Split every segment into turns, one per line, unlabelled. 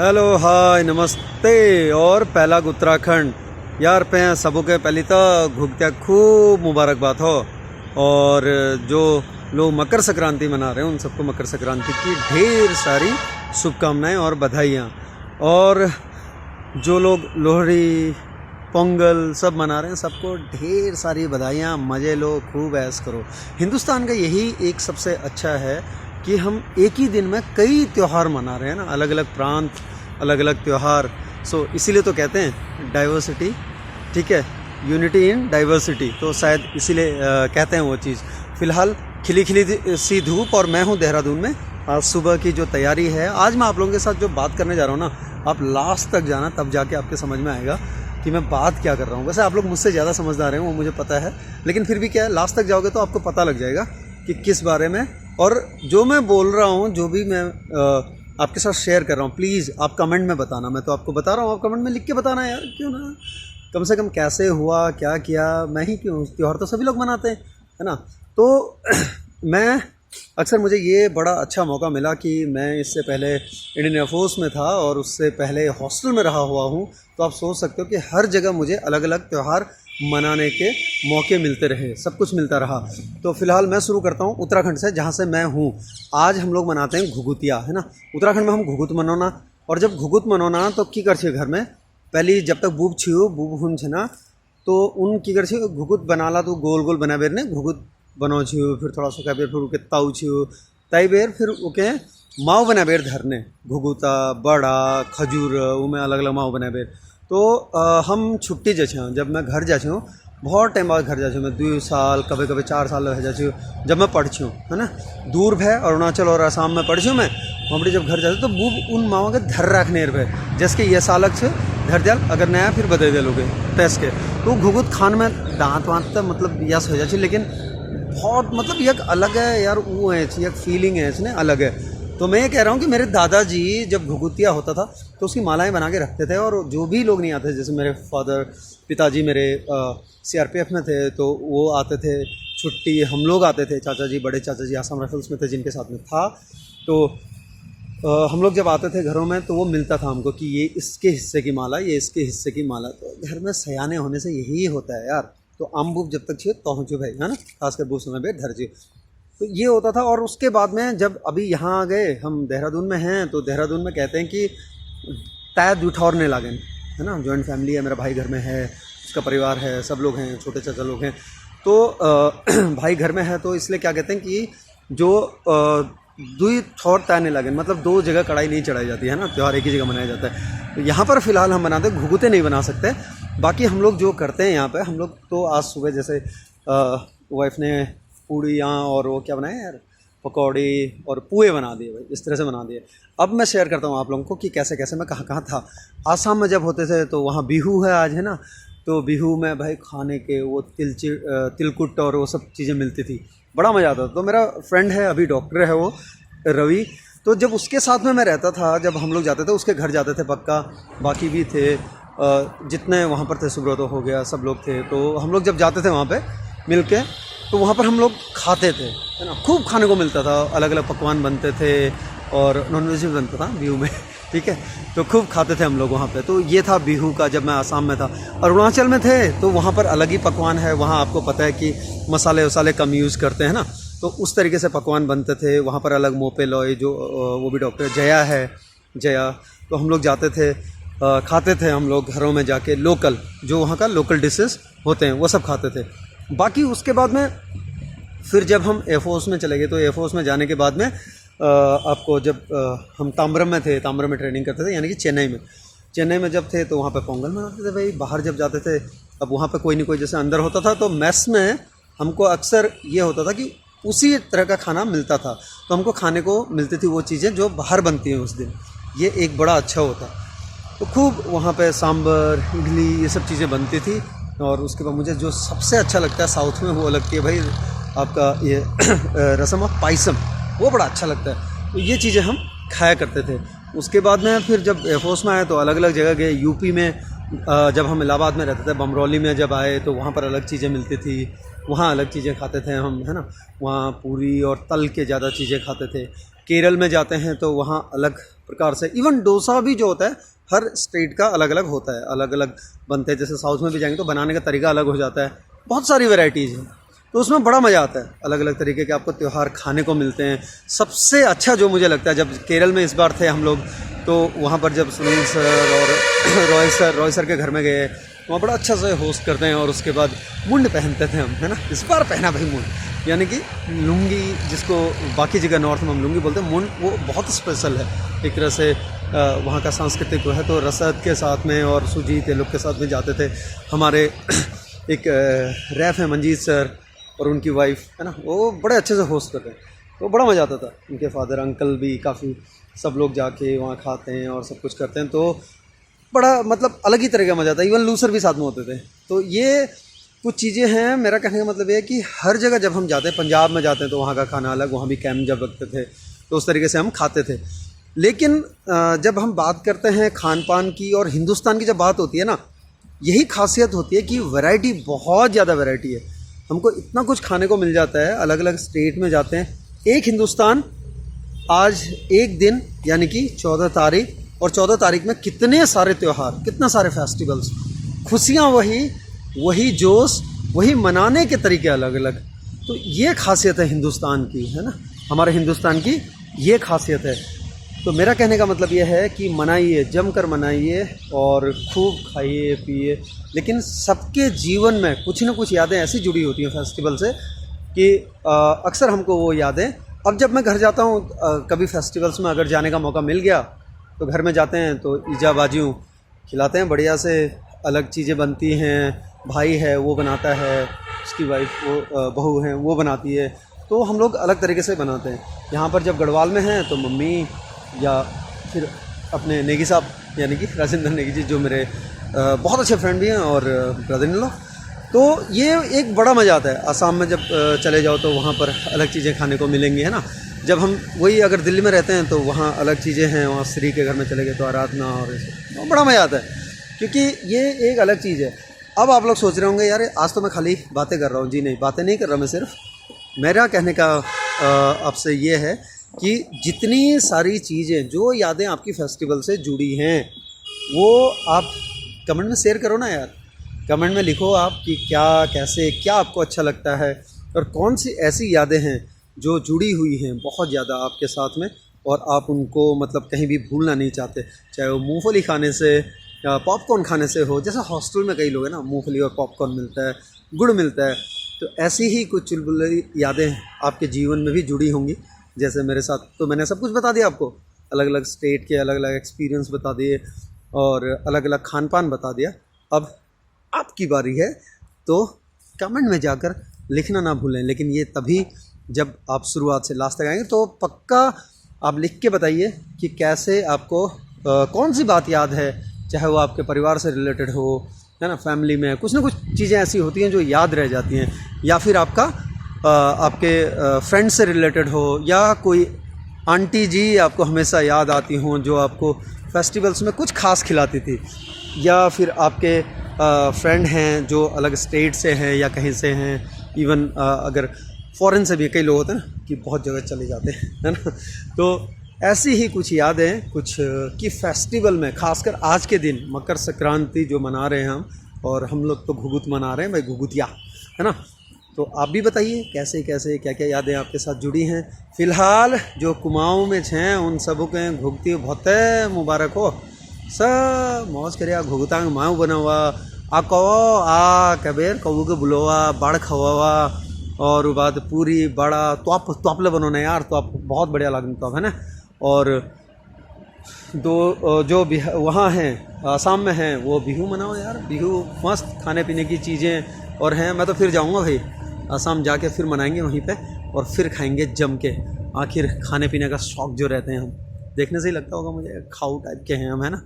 Hello hi नमस्ते और पहला उत्तराखंड यार पे सबों के पहली तो घुगत्या खूब मुबारकबाद हो। और जो लोग मकर संक्रांति मना रहे हैं उन सबको मकर संक्रांति की ढेर सारी शुभकामनाएं और बधाइयाँ। और जो लोग लोहड़ी पोंगल सब मना रहे हैं सबको ढेर सारी बधाइयाँ। मज़े लो, खूब ऐश करो। हिंदुस्तान का यही एक सबसे अच्छा है कि हम एक ही दिन में कई त्यौहार मना रहे हैं ना, अलग अलग प्रांत, अलग अलग त्यौहार। सो इसीलिए तो कहते हैं डाइवर्सिटी, ठीक है, यूनिटी इन डाइवर्सिटी। तो शायद इसीलिए कहते हैं वो चीज़। फ़िलहाल खिली खिली सी धूप और मैं हूँ देहरादून में। आज सुबह की जो तैयारी है, आज मैं आप लोगों के साथ जो बात करने जा रहा हूँ ना, आप लास्ट तक जाना, तब जाके आपके समझ में आएगा कि मैं बात क्या कर रहा हूँ। वैसे आप लोग मुझसे ज़्यादा समझदार हैं, वो मुझे पता है, लेकिन फिर भी क्या है, लास्ट तक जाओगे तो आपको पता लग जाएगा कि किस बारे में। और जो मैं बोल रहा हूँ, जो भी मैं आपके साथ शेयर कर रहा हूँ, प्लीज़ आप कमेंट में बताना। मैं तो आपको बता रहा हूँ, आप कमेंट में लिख के बताना यार, क्यों ना, कम से कम कैसे हुआ, क्या किया, मैं ही क्यों, त्यौहार तो सभी लोग मनाते हैं, है ना। तो मैं अक्सर, मुझे ये बड़ा अच्छा मौका मिला कि मैं इससे पहले इंडियन एयरफोर्स में था और उससे पहले हॉस्टल में रहा हुआ हूँ। तो आप सोच सकते हो कि हर जगह मुझे अलग अलग त्यौहार मनाने के मौके मिलते रहे, सब कुछ मिलता रहा। तो फिलहाल मैं शुरू करता हूँ उत्तराखंड से, जहाँ से मैं हूँ। आज हम लोग मनाते हैं घुघुतिया, है ना। उत्तराखंड में हम घुघुत मनोना, और जब घुघुत मनोना तो की कर छे घर में पहली जब तक बूब छियो बूब हुन छे ना, तो उन की कर छे घुघुत बनाला, तो गोल गोल बना बेर ने घुघुत बनाओ छियो, फिर थोड़ा सूखा बेर, फिर उके ताऊ छियो ताई बेर, फिर उके माव बना बेर धरने, घुघुता बड़ा खजूर उमें अलग अलग माव बना बेर। तो हम छुट्टी जे छे, जब मैं घर जा छूँ, बहुत टाइम बाद घर जा छूँ मैं, 2 साल कभी कभी 4 साल रह जा छूँ, जब मैं पढ़ छूँ, है ना। दूर भै अरुणाचल और आसाम में पढ़ छूँ मैं, वहाँ जब घर जाते तो बूब उन माओ के धर रखने भै, जैसे कि ये सालक से धर दिया, अगर नया फिर बदल दे लोगे टेस्ट के। तो घुघुत खान में दांत वाँत तो मतलब यस हो जाए, लेकिन बहुत मतलब एक अलग है यार, वो है एक फीलिंग है इसने अलग है। तो मैं ये कह रहा हूँ कि मेरे दादाजी जब घुघुतिया होता था तो उसकी मालाएं बना के रखते थे, और जो भी लोग नहीं आते, जैसे मेरे फादर, पिताजी मेरे CRPF में थे, तो वो आते थे छुट्टी, हम लोग आते थे, चाचा जी, बड़े चाचा जी आसाम राइफल्स में थे जिनके साथ में था। तो हम लोग जब आते थे घरों में तो वो मिलता था हमको कि ये इसके हिस्से की माला, ये इसके हिस्से की माला। तो घर में सयाने होने से यही होता है यार। तो आम बूब जब तक छे पहुँचो भाई, है ना, खासकर बूब समय पे धर जी। तो ये होता था। और उसके बाद में जब अभी यहाँ आ गए, हम देहरादून में हैं, तो देहरादून में कहते हैं कि तैद उठौरने लागन, है ना। जॉइंट फैमिली है, मेरा भाई घर में है, उसका परिवार है, सब लोग हैं, छोटे चाचा लोग हैं। तो भाई घर में है, तो इसलिए क्या कहते हैं कि जो दुई थौर तैरने लगन, मतलब 2 जगह कढ़ाई नहीं चढ़ाई जाती है ना, त्यौहार एक ही जगह मनाया जाता है। तो यहाँ पर फ़िलहाल हम बनाते हैं, घुघुते नहीं बना सकते। बाकी हम लोग जो करते हैं यहाँ पे, हम लोग तो आज सुबह जैसे वाइफ ने पूड़ियाँ और वो क्या बनाए यार, पकौड़ी और पुए बना दिए भाई, इस तरह से बना दिए। अब मैं शेयर करता हूँ आप लोगों को कि कैसे कैसे मैं कहाँ कहाँ था। आसाम में जब होते थे तो वहाँ बिहू है आज, है ना। तो बिहू में भाई खाने के वो तिलकुट और वो सब चीज़ें मिलती थी, बड़ा मज़ा आता था। तो मेरा फ्रेंड है, अभी डॉक्टर है वो, रवि, तो जब उसके साथ में मैं रहता था, जब हम लोग जाते थे उसके घर जाते थे पक्का, बाकी भी थे जितने वहाँ पर थे, सुब्रतो हो गया, सब लोग थे। तो हम लोग जब जाते थे वहाँ पे मिल के, तो वहाँ पर हम लोग खाते थे, है ना। खूब खाने को मिलता था, अलग अलग पकवान बनते थे और नॉनवेज भी बनता था बिहू में, ठीक है। तो खूब खाते थे हम लोग वहाँ पे। तो ये था बिहू का, जब मैं आसाम में था। अरुणाचल में थे तो वहाँ पर अलग ही पकवान है, वहाँ आपको पता है कि मसाले वसाले कम यूज़ करते हैं ना, तो उस तरीके से पकवान बनते थे वहाँ पर। अलग मोपे लॉय, जो वो भी डॉक्टर जया है, जया, तो हम लोग जाते थे, खाते थे हम लोग घरों में जाके, लोकल जो वहाँ का लोकल डिशेस होते हैं वो सब खाते थे। बाकी उसके बाद में फिर जब हम एयरफोर्स में चले गए, तो एयरफोर्स में जाने के बाद में आपको जब हम ताम्बरम में थे, ताम्बरम में ट्रेनिंग करते थे, यानी कि चेन्नई में जब थे, तो वहाँ पे पोंगल मनाते थे भाई। बाहर जब जाते थे, अब वहाँ पे कोई नहीं कोई जैसे अंदर होता था, तो मेस में हमको अक्सर ये होता था कि उसी तरह का खाना मिलता था, तो हमको खाने को मिलती थी वो चीज़ें जो बाहर बनती हैं उस दिन। ये एक बड़ा अच्छा होता। तो खूब वहाँ पे सांभर, इडली, ये सब चीज़ें बनती थी। और उसके बाद मुझे जो सबसे अच्छा लगता है साउथ में, वो लगती है भाई आपका ये रसम और पायसम, वो बड़ा अच्छा लगता है। तो ये चीज़ें हम खाया करते थे। उसके बाद में फिर जब एयरफोर्स में आए तो अलग अलग जगह गए। यूपी में जब हम इलाहाबाद में रहते थे, बमरौली में जब आए, तो वहाँ पर अलग चीज़ें मिलती थी, वहाँ अलग चीज़ें खाते थे हम, है ना। वहाँ पूरी और तल के ज़्यादा चीज़ें खाते थे। केरल में जाते हैं तो वहाँ अलग प्रकार से, इवन डोसा भी जो होता है हर स्टेट का अलग अलग होता है, अलग अलग बनते हैं। जैसे साउथ में भी जाएंगे तो बनाने का तरीका अलग हो जाता है, बहुत सारी वैरायटीज़ हैं, तो उसमें बड़ा मज़ा आता है। अलग अलग तरीके के आपको त्यौहार खाने को मिलते हैं। सबसे अच्छा जो मुझे लगता है, जब केरल में इस बार थे हम लोग, तो वहाँ पर जब सुनील सर और रॉय सर के घर में गए, वहाँ बड़ा अच्छा से होस्ट करते हैं। और उसके बाद मुंड पहनते थे हम, है ना, इस बार पहना भाई मुंड, यानी कि लुंगी, जिसको बाकी जगह नॉर्थ में हम लुंगी बोलते हैं, मुंड वो बहुत स्पेशल है एक तरह से। वहाँ का सांस्कृतिक है। तो रसद के साथ में और सुजीत ये लोग के साथ में जाते थे। हमारे एक रैफ है मंजीत सर और उनकी वाइफ, है ना, वो बड़े अच्छे से होस्ट करते हैं, तो बड़ा मज़ा आता था। उनके फादर अंकल भी काफ़ी, सब लोग जाके वहाँ खाते हैं और सब कुछ करते हैं, तो बड़ा मतलब अलग ही तरह का मज़ा आता है। इवन लूसर भी साथ में होते थे। तो ये कुछ चीज़ें हैं। मेरा कहने का मतलब ये है कि हर जगह जब हम जाते हैं, पंजाब में जाते हैं तो वहाँ का खाना अलग, वहाँ भी कैंप जब रखते थे तो उस तरीके से हम खाते थे। लेकिन जब हम बात करते हैं खान पान की और हिंदुस्तान की जब बात होती है ना, यही खासियत होती है कि वैरायटी, बहुत ज़्यादा वैरायटी है। हमको इतना कुछ खाने को मिल जाता है। अलग अलग स्टेट में जाते हैं। एक हिंदुस्तान, आज एक दिन यानी कि 14 तारीख, और 14 तारीख में कितने सारे त्यौहार, कितने सारे फेस्टिवल्स, खुशियाँ वही जोश, वही मनाने के तरीके अलग अलग। तो ये खासियत है हिंदुस्तान की, है ना, हमारे हिंदुस्तान की ये खासियत है। तो मेरा कहने का मतलब ये है कि मनाइए, जमकर मनाइए और खूब खाइए पिए, लेकिन सबके जीवन में कुछ ना कुछ यादें ऐसी जुड़ी होती हैं फेस्टिवल से कि अक्सर हमको वो यादें, अब जब मैं घर जाता हूँ, कभी फेस्टिवल्स में अगर जाने का मौका मिल गया तो घर में जाते हैं तो ईजा बाजियों खिलाते हैं, बढ़िया से अलग चीज़ें बनती हैं। भाई है वो बनाता है, उसकी वाइफ वो बहू है वो बनाती है, तो हम लोग अलग तरीके से बनाते हैं। यहाँ पर जब गढ़वाल में हैं तो मम्मी या फिर अपने नेगी साहब यानी कि राजेंद्र नेगी जी, जो मेरे बहुत अच्छे फ्रेंड भी हैं और ब्रदर इन लॉ, तो ये एक बड़ा मज़ा आता है। आसाम में जब चले जाओ तो वहाँ पर अलग चीज़ें खाने को मिलेंगी, है ना। जब हम वही अगर दिल्ली में रहते हैं तो वहाँ अलग चीज़ें हैं, वहाँ श्री के घर में चले गए तो आराधना और तो बड़ा मज़ा आता है, क्योंकि ये एक अलग चीज़ है। अब आप लोग सोच रहे होंगे यार आज तो मैं खाली बातें कर रहा हूँ। जी नहीं, बातें नहीं कर रहा मैं, सिर्फ मेरा कहने का आपसे ये है कि जितनी सारी चीज़ें, जो यादें आपकी फेस्टिवल से जुड़ी हैं, वो आप कमेंट में शेयर करो ना यार। कमेंट में लिखो आप कि क्या, कैसे, क्या आपको अच्छा लगता है और कौन सी ऐसी यादें हैं जो जुड़ी हुई हैं बहुत ज़्यादा आपके साथ में, और आप उनको मतलब कहीं भी भूलना नहीं चाहते। चाहे वो मूंगफली खाने से या पॉपकॉर्न खाने से हो, जैसे हॉस्टल में कई लोग हैं ना, मूंगफली और पॉपकॉर्न मिलता है, गुड़ मिलता है, तो ऐसी ही कुछ चुलबुली यादें आपके जीवन में भी जुड़ी होंगी जैसे मेरे साथ। तो मैंने सब कुछ बता दिया आपको, अलग अलग स्टेट के अलग अलग एक्सपीरियंस बता दिए और अलग अलग खान पान बता दिया। अब आपकी बारी है, तो कमेंट में जाकर लिखना ना भूलें। लेकिन ये तभी जब आप शुरुआत से लास्ट तक आएंगे, तो पक्का आप लिख के बताइए कि कैसे आपको कौन सी बात याद है, चाहे वो आपके परिवार से रिलेटेड हो, है ना, फैमिली में कुछ ना कुछ चीज़ें ऐसी होती हैं जो याद रह जाती हैं, या फिर आपका आपके फ्रेंड से रिलेटेड हो, या कोई आंटी जी आपको हमेशा याद आती हों जो आपको फेस्टिवल्स में कुछ खास खिलाती थी, या फिर आपके फ्रेंड हैं जो अलग स्टेट से हैं या कहीं से हैं, इवन अगर फॉरेन से भी कई लोग होते हैं ना कि बहुत जगह चले जाते हैं, है ना। तो ऐसी ही कुछ यादें कुछ कि फेस्टिवल में, खासकर आज के दिन मकर संक्रांति जो मना रहे हैं हम, और हम लोग तो घुघुत मना रहे हैं भाई, घुघुतिया, है ना। तो आप भी बताइए कैसे कैसे क्या क्या यादें आपके साथ जुड़ी हैं। फ़िलहाल जो कुमाऊँ में हैं उन सबों के घुघती बहुत मुबारक हो, सब मौज करिया, घुघतांग माऊ बना हुआ आ कहो आ कबेर कबू के बुलोवा बाढ़ खवावा, और वो बाद पूरी बड़ा तोपले बनोना यार, तो आप बहुत बढ़िया लगता तो है ना। और दो जो वहाँ हैं आसाम में हैं वो बिहू मनाओ यार, बिहू मस्त खाने पीने की चीज़ें और हैं। मैं तो फिर जाऊँगा भाई आसाम, जाके फिर मनाएंगे वहीं पे और फिर खाएंगे जम के। आखिर खाने पीने का शौक़ जो रहते हैं हम, देखने से ही लगता होगा मुझे खाऊ टाइप के हैं हम, है ना।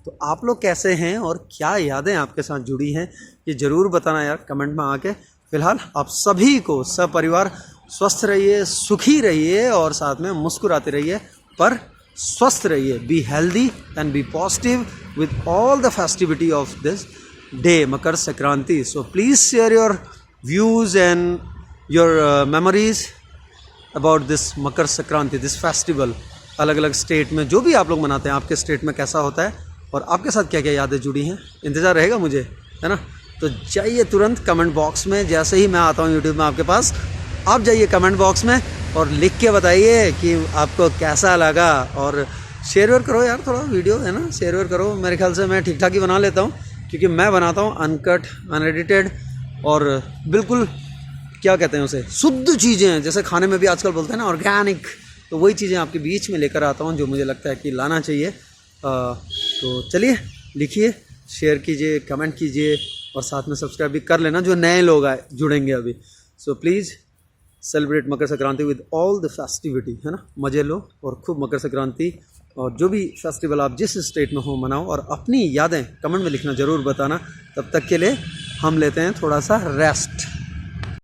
तो आप लोग कैसे हैं और क्या यादें आपके साथ जुड़ी हैं ये ज़रूर बताना यार कमेंट में आके। फ़िलहाल आप सभी को सपरिवार स्वस्थ रहिए, सुखी रहिए और साथ में मुस्कुराते रहिए, पर स्वस्थ रहिए। Be healthy and be positive with all the festivity of this day Makar Sankranti. So please share your views and your memories about this Makar Sankranti, this festival. अलग अलग स्टेट में जो भी आप लोग मनाते हैं, आपके स्टेट में कैसा होता है और आपके साथ क्या क्या यादें जुड़ी हैं, इंतज़ार रहेगा मुझे, है ना। तो जाइए तुरंत कमेंट बॉक्स में, जैसे ही मैं आता हूँ यूट्यूब में आपके पास, आप जाइए कमेंट बॉक्स में और लिख के बताइए कि आपको कैसा लगा। और शेयर वेयर करो यार, थोड़ा वीडियो है ना, शेयर वेयर करो। मेरे ख्याल से मैं ठीक ठाक ही बना लेता हूँ, क्योंकि मैं बनाता हूँ अनकट, अनएडिटेड और बिल्कुल क्या कहते हैं उसे, शुद्ध चीज़ें, जैसे खाने में भी आजकल बोलते हैं ना ऑर्गेनिक। तो वही चीज़ें आपके बीच में लेकर आता हूँ जो मुझे लगता है कि लाना चाहिए। तो चलिए लिखिए, शेयर कीजिए, कमेंट कीजिए और साथ में सब्सक्राइब भी कर लेना जो नए लोग आए जुड़ेंगे अभी। So please celebrate Makar Sankranti with all the festivity, है ना। मज़े लो और खूब मकर संक्रांति और जो भी फेस्टिवल आप जिस स्टेट में हो मनाओ, और अपनी यादें कमेंट में लिखना ज़रूर बताना। तब तक के लिए हम लेते हैं थोड़ा सा रेस्ट।